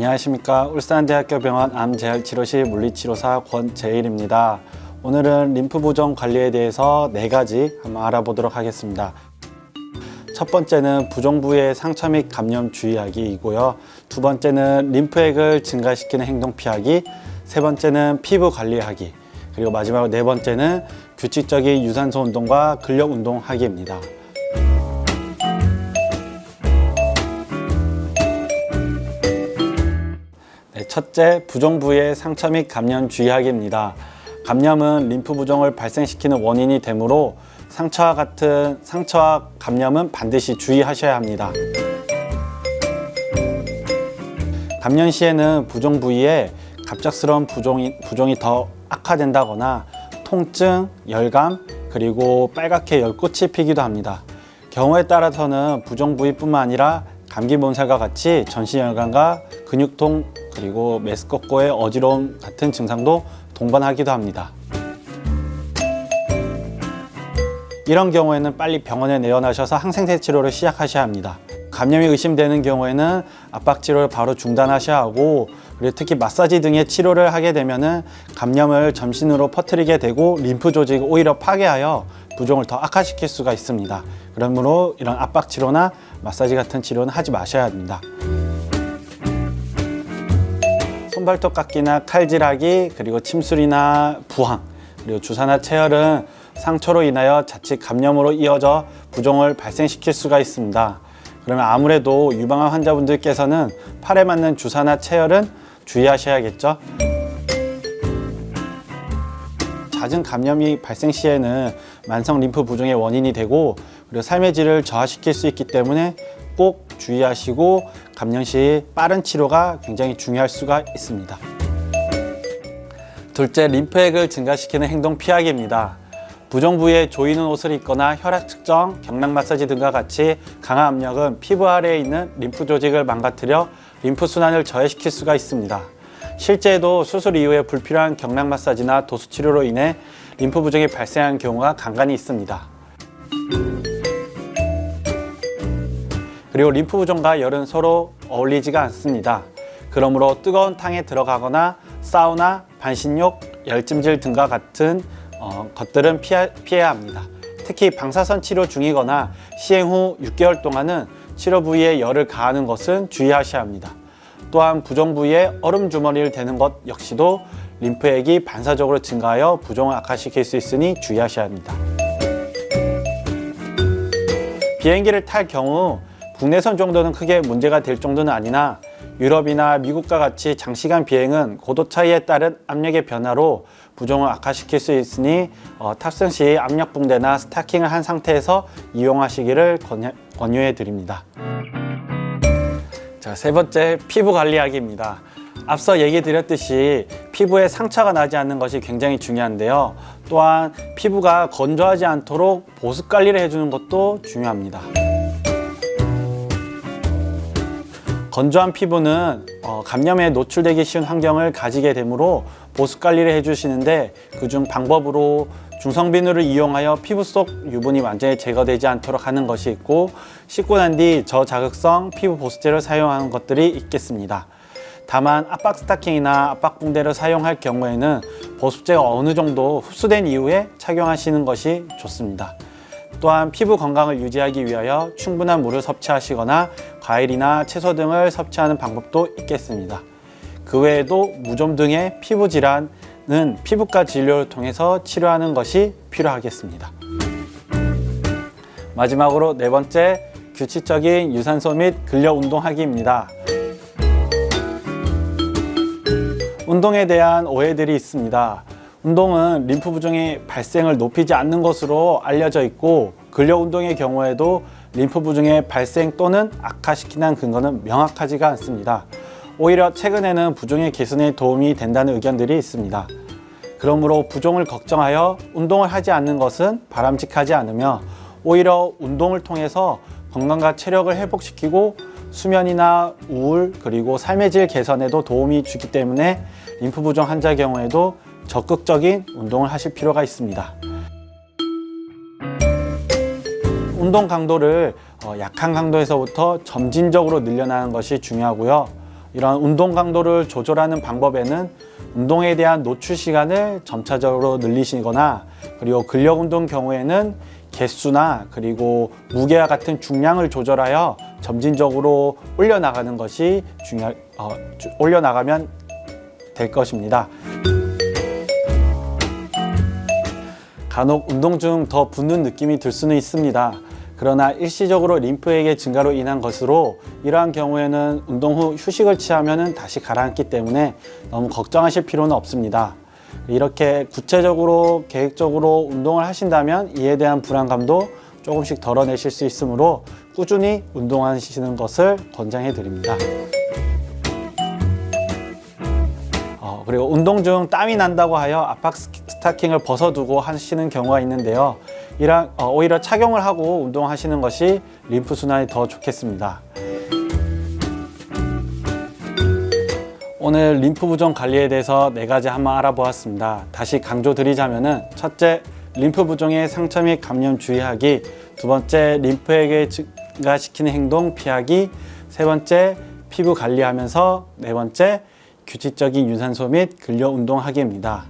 안녕하십니까. 울산대학교 병원 암재활치료실 물리치료사 권재일입니다. 오늘은 림프 부종 관리에 대해서 4가지 한번 알아보도록 하겠습니다. 첫 번째는 부종 부위의 상처 및 감염 주의하기이고요. 두 번째는 림프액을 증가시키는 행동 피하기, 세 번째는 피부 관리하기, 그리고 마지막으로 네 번째는 규칙적인 유산소 운동과 근력 운동 하기입니다. 첫째, 부종 부위의 상처 및 감염 주의하기입니다. 감염은 림프 부종을 발생시키는 원인이 되므로 상처와 감염은 반드시 주의하셔야 합니다. 감염 시에는 부종 부위에 갑작스러운 부종이 더 악화된다거나 통증, 열감, 그리고 빨갛게 열꽃이 피기도 합니다. 경우에 따라서는 부종 부위뿐만 아니라 감기 몸살과 같이 전신 열감과 근육통, 그리고 메스껍고의 어지러움 같은 증상도 동반하기도 합니다. 이런 경우에는 빨리 병원에 내원하셔서 항생제 치료를 시작하셔야 합니다. 감염이 의심되는 경우에는 압박 치료를 바로 중단하셔야 하고, 그리고 특히 마사지 등의 치료를 하게 되면은 감염을 전신으로 퍼뜨리게 되고 림프 조직을 오히려 파괴하여 부종을 더 악화시킬 수가 있습니다. 그러므로 이런 압박 치료나 마사지 같은 치료는 하지 마셔야 합니다. 손발톱 깎기나 칼질하기, 그리고 침술이나 부항, 그리고 주사나 체열은 상처로 인하여 자칫 감염으로 이어져 부종을 발생시킬 수가 있습니다. 그러면 아무래도 유방암 환자분들께서는 팔에 맞는 주사나 체열은 주의하셔야겠죠. 잦은 감염이 발생 시에는 만성 림프 부종의 원인이 되고, 그리고 삶의 질을 저하시킬 수 있기 때문에 꼭 주의하시고 감염 시 빠른 치료가 굉장히 중요할 수가 있습니다. 둘째, 림프액을 증가시키는 행동 피하기입니다. 부종 부위에 조이는 옷을 입거나 혈액 측정, 경락 마사지 등과 같이 강한 압력은 피부 아래에 있는 림프 조직을 망가뜨려 림프 순환을 저해시킬 수가 있습니다. 실제로 수술 이후에 불필요한 경락 마사지나 도수 치료로 인해 림프 부종이 발생하는 경우가 간간히 있습니다. 그리고 림프 부종과 열은 서로 어울리지가 않습니다. 그러므로 뜨거운 탕에 들어가거나 사우나, 반신욕, 열찜질 등과 같은 것들은 피해야 합니다. 특히 방사선 치료 중이거나 시행 후 6개월 동안은 치료 부위에 열을 가하는 것은 주의하셔야 합니다. 또한 부종 부위에 얼음 주머니를 대는 것 역시도 림프액이 반사적으로 증가하여 부종을 악화시킬 수 있으니 주의하셔야 합니다. 비행기를 탈 경우 국내선 정도는 크게 문제가 될 정도는 아니나 유럽이나 미국과 같이 장시간 비행은 고도 차이에 따른 압력의 변화로 부종을 악화시킬 수 있으니 탑승 시 압력 붕대나 스타킹을 한 상태에서 이용하시기를 권유해 드립니다. 자, 세 번째, 피부 관리하기입니다. 앞서 얘기 드렸듯이 피부에 상처가 나지 않는 것이 굉장히 중요한데요. 또한 피부가 건조하지 않도록 보습 관리를 해주는 것도 중요합니다. 건조한 피부는 감염에 노출되기 쉬운 환경을 가지게 되므로 보습 관리를 해주시는데, 그중 방법으로 중성비누를 이용하여 피부 속 유분이 완전히 제거되지 않도록 하는 것이 있고, 씻고 난 뒤 저자극성 피부 보습제를 사용하는 것들이 있겠습니다. 다만 압박 스타킹이나 압박 붕대를 사용할 경우에는 보습제가 어느 정도 흡수된 이후에 착용하시는 것이 좋습니다. 또한 피부 건강을 유지하기 위하여 충분한 물을 섭취하시거나 과일이나 채소 등을 섭취하는 방법도 있겠습니다. 그 외에도 무좀 등의 피부 질환은 피부과 진료를 통해서 치료하는 것이 필요하겠습니다. 마지막으로 네 번째, 규칙적인 유산소 및 근력 운동하기입니다. 운동에 대한 오해들이 있습니다. 운동은 림프 부종의 발생을 높이지 않는 것으로 알려져 있고, 근력 운동의 경우에도 림프 부종의 발생 또는 악화시키는 근거는 명확하지가 않습니다. 오히려 최근에는 부종의 개선에 도움이 된다는 의견들이 있습니다. 그러므로 부종을 걱정하여 운동을 하지 않는 것은 바람직하지 않으며, 오히려 운동을 통해서 건강과 체력을 회복시키고 수면이나 우울, 그리고 삶의 질 개선에도 도움이 주기 때문에 림프 부종 환자 경우에도 적극적인 운동을 하실 필요가 있습니다. 운동 강도를 약한 강도에서부터 점진적으로 늘려나가는 것이 중요하고요. 이런 운동 강도를 조절하는 방법에는 운동에 대한 노출 시간을 점차적으로 늘리시거나, 그리고 근력 운동 경우에는 개수나 그리고 무게와 같은 중량을 조절하여 점진적으로 올려나가는 것이 올려나가면 될 것입니다. 간혹 운동 중 더 붓는 느낌이 들 수는 있습니다. 그러나 일시적으로 림프액의 증가로 인한 것으로, 이러한 경우에는 운동 후 휴식을 취하면 다시 가라앉기 때문에 너무 걱정하실 필요는 없습니다. 이렇게 구체적으로 계획적으로 운동을 하신다면 이에 대한 불안감도 조금씩 덜어내실 수 있으므로 꾸준히 운동하시는 것을 권장해 드립니다. 그리고 운동 중 땀이 난다고 하여 압박 스타킹을 벗어두고 하시는 경우가 있는데요. 오히려 착용을 하고 운동하시는 것이 림프 순환이 더 좋겠습니다. 오늘 림프 부종 관리에 대해서 4가지 한번 알아보았습니다. 다시 강조드리자면은, 첫째, 림프 부종의 상처 및 감염 주의하기. 두 번째, 림프액을 증가시키는 행동 피하기. 세 번째, 피부 관리하면서. 네 번째, 규칙적인 유산소 및 근력 운동하기입니다.